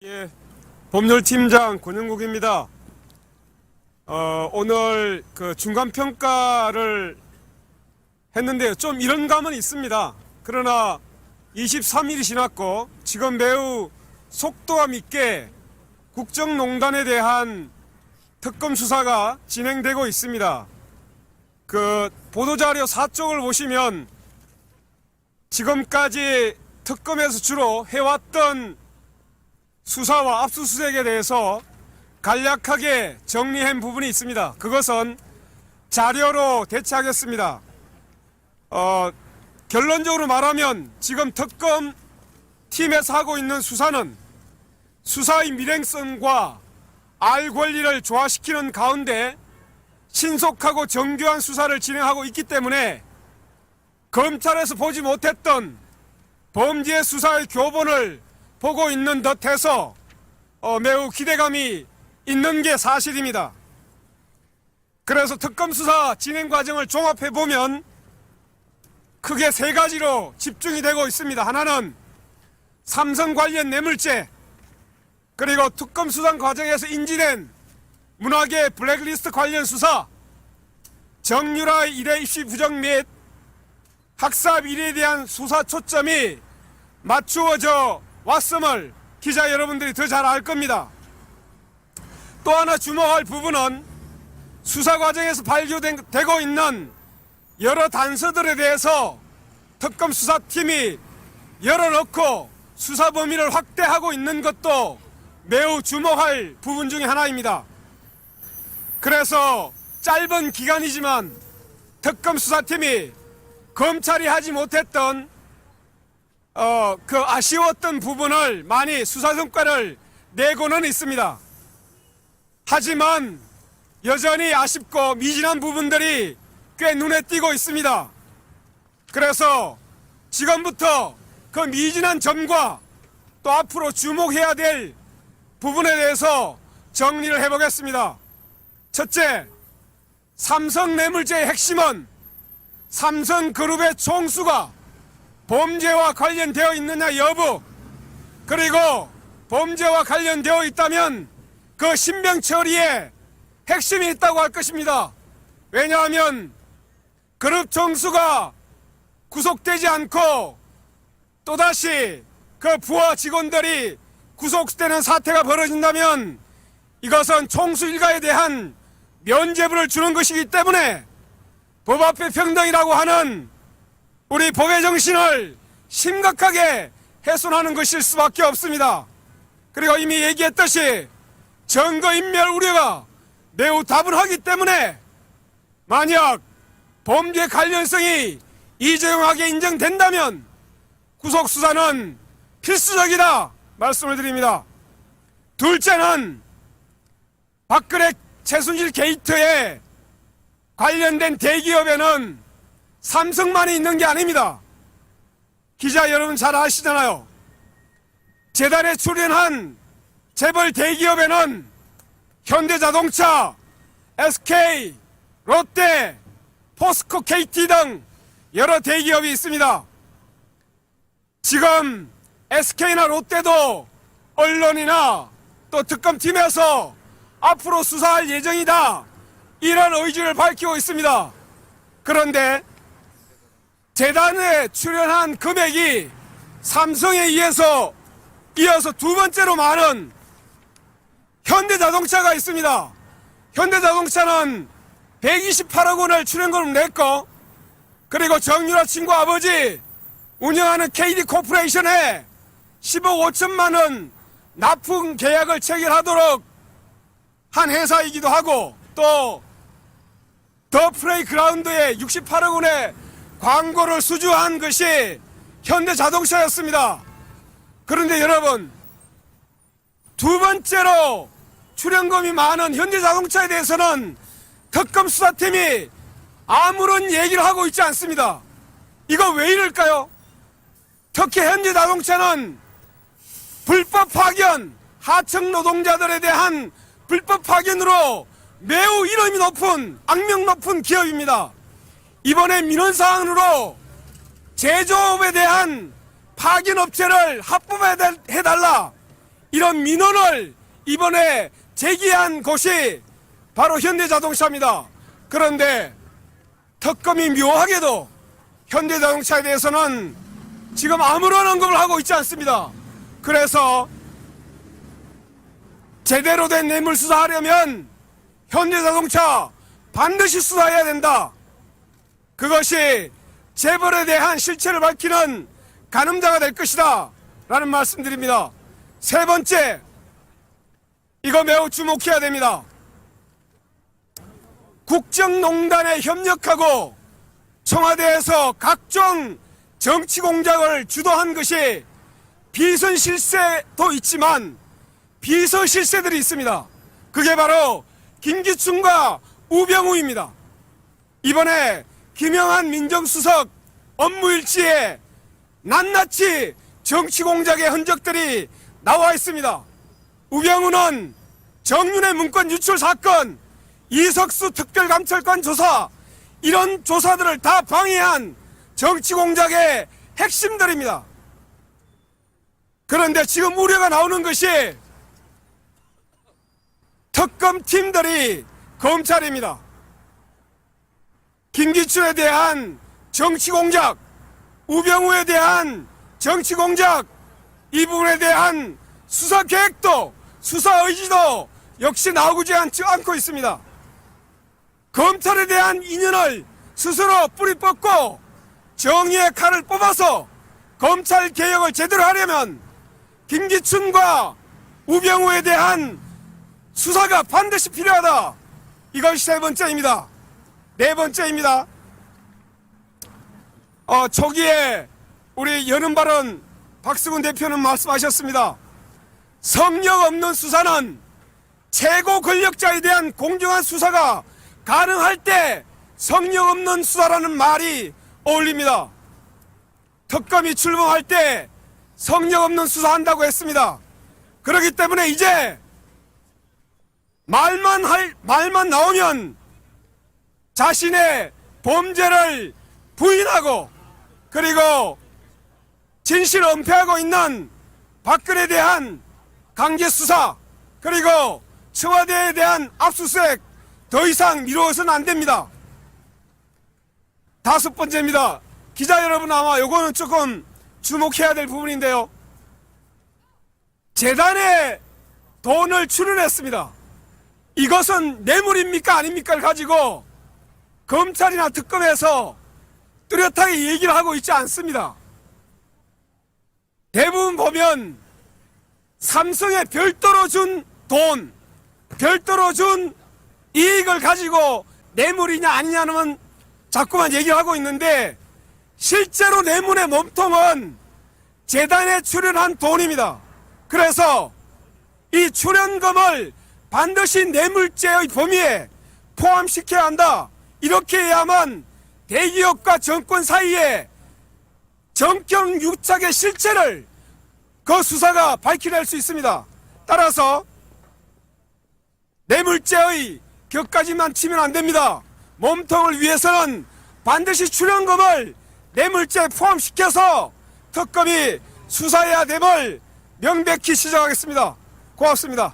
예, 법률팀장 권영국입니다. 오늘 그 중간평가를 했는데요. 좀 이런 감은 있습니다. 그러나 23일이 지났고 지금 매우 속도감 있게 국정농단에 대한 특검 수사가 진행되고 있습니다. 그 보도자료 4쪽을 보시면 지금까지 특검에서 주로 해왔던 수사와 압수수색에 대해서 간략하게 정리한 부분이 있습니다. 그것은 자료로 대체하겠습니다. 결론적으로 말하면 지금 특검 팀에서 하고 있는 수사는 수사의 밀행성과 알 권리를 조화시키는 가운데 신속하고 정교한 수사를 진행하고 있기 때문에 검찰에서 보지 못했던 범죄 수사의 교본을 보고 있는 듯해서 매우 기대감이 있는 게 사실입니다. 그래서 특검 수사 진행 과정을 종합해 보면 크게 세 가지로 집중이 되고 있습니다. 하나는 삼성 관련 뇌물죄, 그리고 특검 수사 과정에서 인지된 문화계 블랙리스트 관련 수사, 정유라의 일회 입시 부정 및 학사 비리에 대한 수사 초점이 맞추어져 왔음을 기자 여러분들이 더 잘 알 겁니다. 또 하나 주목할 부분은 수사 과정에서 발견되고 있는 여러 단서들에 대해서 특검 수사팀이 열어놓고 수사 범위를 확대하고 있는 것도 매우 주목할 부분 중에 하나입니다. 그래서 짧은 기간이지만 특검 수사팀이 검찰이 하지 못했던 그 아쉬웠던 부분을 많이 수사 성과를 내고는 있습니다. 하지만 여전히 아쉽고 미진한 부분들이 꽤 눈에 띄고 있습니다. 그래서 지금부터 그 미진한 점과 또 앞으로 주목해야 될 부분에 대해서 정리를 해보겠습니다. 첫째, 삼성 뇌물죄의 핵심은 삼성그룹의 총수가 범죄와 관련되어 있느냐 여부, 그리고 범죄와 관련되어 있다면 그 신병 처리에 핵심이 있다고 할 것입니다. 왜냐하면 그룹 총수가 구속되지 않고 또다시 그 부하 직원들이 구속되는 사태가 벌어진다면 이것은 총수 일가에 대한 면죄부를 주는 것이기 때문에 법 앞에 평등이라고 하는 우리 법의 정신을 심각하게 훼손하는 것일 수밖에 없습니다. 그리고 이미 얘기했듯이 증거인멸 우려가 매우 다분하기 때문에 만약 범죄 관련성이 이재용하게 인정된다면 구속수사는 필수적이다 말씀을 드립니다. 둘째는 박근혜 최순실 게이트에 관련된 대기업에는 삼성만이 있는 게 아닙니다. 기자 여러분 잘 아시잖아요. 재단에 출연한 재벌 대기업에는 현대자동차, SK, 롯데, 포스코, KT 등 여러 대기업이 있습니다. 지금 SK나 롯데도 언론이나 또 특검팀에서 앞으로 수사할 예정이다, 이런 의지를 밝히고 있습니다. 그런데 재단에 출연한 금액이 삼성에 이어서 두 번째로 많은 현대자동차가 있습니다. 현대자동차는 128억 원을 출연금을 냈고, 그리고 정유라 친구 아버지 운영하는 KD 코퍼레이션에 10억 5천만 원 납품 계약을 체결하도록 한 회사이기도 하고, 또 더 플레이그라운드에 68억 원의 광고를 수주한 것이 현대자동차였습니다. 그런데 여러분, 두 번째로 출연금이 많은 현대자동차에 대해서는 특검 수사팀이 아무런 얘기를 하고 있지 않습니다. 이거 왜 이럴까요? 특히 현대자동차는 불법 파견, 하청 노동자들에 대한 불법 파견으로 매우 이름이 높은, 악명 높은 기업입니다. 이번에 민원사항으로 제조업에 대한 파견업체를 합법화해달라, 이런 민원을 이번에 제기한 곳이 바로 현대자동차입니다. 그런데 특검이 묘하게도 현대자동차에 대해서는 지금 아무런 언급을 하고 있지 않습니다. 그래서 제대로 된 뇌물 수사하려면 현대자동차 반드시 수사해야 된다. 그것이 재벌에 대한 실체를 밝히는 가늠자가 될 것이다 라는 말씀드립니다. 세 번째, 이거 매우 주목해야 됩니다. 국정농단에 협력하고 청와대에서 각종 정치 공작을 주도한 것이 비선 실세도 있지만 비서 실세들이 있습니다. 그게 바로 김기춘과 우병우입니다. 이번에 김영한 민정수석 업무일지에 낱낱이 정치 공작의 흔적들이 나와 있습니다. 우병우는 정윤회 문건 유출 사건, 이석수 특별감찰관 조사, 이런 조사들을 다 방해한 정치 공작의 핵심들입니다. 그런데 지금 우려가 나오는 것이 특검팀들이 검찰입니다. 김기춘에 대한 정치 공작, 우병우에 대한 정치 공작, 이 부분에 대한 수사 계획도 수사 의지도 역시 나오지 않고 있습니다. 검찰에 대한 인연을 스스로 뿌리 뽑고 정의의 칼을 뽑아서 검찰 개혁을 제대로 하려면 김기춘과 우병우에 대한 수사가 반드시 필요하다. 이것이 세 번째입니다. 네 번째입니다. 초기에 우리 여름발언 박수근 대표는 말씀하셨습니다. 성역 없는 수사는 최고 권력자에 대한 공정한 수사가 가능할 때 성역 없는 수사라는 말이 어울립니다. 특검이 출범할 때 성역 없는 수사한다고 했습니다. 그렇기 때문에 이제 말만 나오면 자신의 범죄를 부인하고 그리고 진실을 은폐하고 있는 박근혜에 대한 강제 수사 그리고 청와대에 대한 압수수색 더 이상 미루어서는 안 됩니다. 다섯 번째입니다. 기자 여러분 아마 요거는 조금 주목해야 될 부분인데요. 재단에 돈을 출연했습니다. 이것은 뇌물입니까 아닙니까를 가지고 검찰이나 특검에서 뚜렷하게 얘기를 하고 있지 않습니다. 대부분 보면 삼성에 별도로 준 돈, 별도로 준 이익을 가지고 뇌물이냐 아니냐는 자꾸만 얘기를 하고 있는데 실제로 뇌물의 몸통은 재단에 출연한 돈입니다. 그래서 이 출연금을 반드시 뇌물죄의 범위에 포함시켜야 한다. 이렇게 해야만 대기업과 정권 사이에 정권 유착의 실체를 그 수사가 밝혀낼 수 있습니다. 따라서 뇌물죄의 격까지만 치면 안 됩니다. 몸통을 위해서는 반드시 출연금을 뇌물죄에 포함시켜서 특검이 수사해야 됨을 명백히 지적하겠습니다. 고맙습니다.